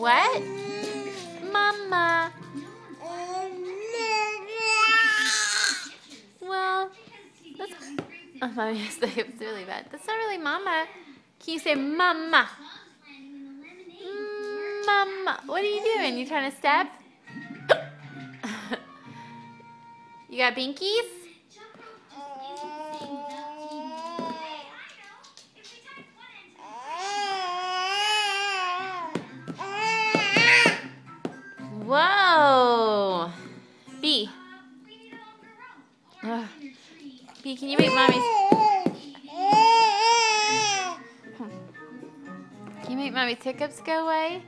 What? Mama. Well, that's... Oh, Mommy has the hips really bad. That's not really Mama. Can you say Mama? Mama. What are you doing? You trying to step? You got binkies? Whoa. B. B, can you make Mommy's... Can you make Mommy's hiccups go away?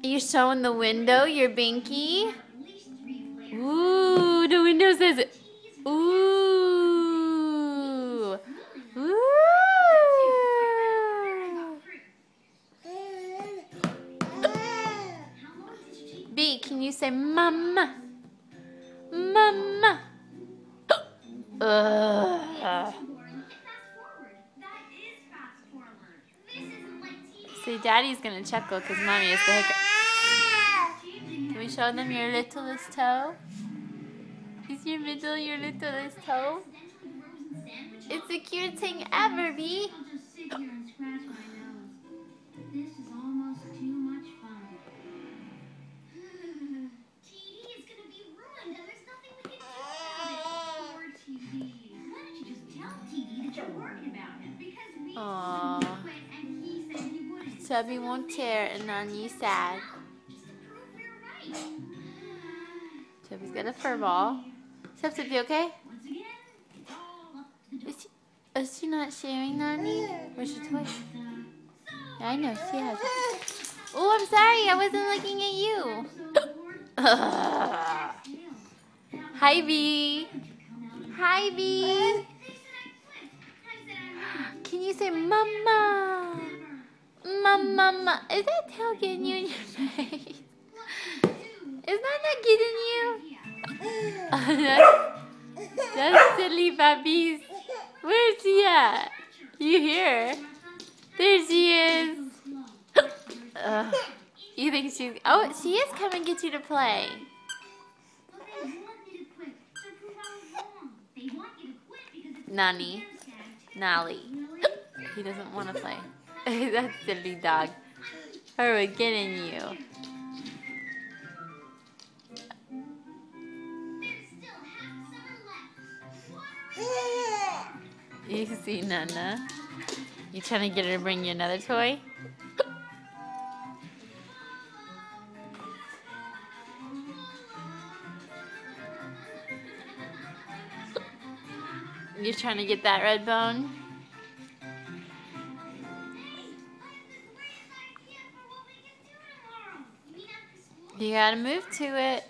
Are you showing the window your binky? Ooh, the window says it. Ooh. Ooh. B, can you say mama? Mama. See, Daddy's gonna chuckle because Mommy is the hiccup. Can we show them your littlest toe? Is your middle your littlest toe? It's the cutest thing ever, B. Aww. Chubby won't tear and Nani sad. Chubby's got a fur ball. Chubby, you okay? Is she not sharing, Nani? Where's your toy? Yeah, I know, she has it. Oh, I'm sorry, I wasn't looking at you. Hi, B. Hi, B. Can you say mama? Mama. Is that tail getting you in your face? Is that not getting you? That's silly puppies. Where's she at? You hear? There she is. You think she's... Oh, she is coming to get you to play. Nani. Nolly. He doesn't want to play. That silly dog. Or we're getting you. You see Nana? You trying to get her to bring you another toy? You're trying to get that red bone? You gotta move to it.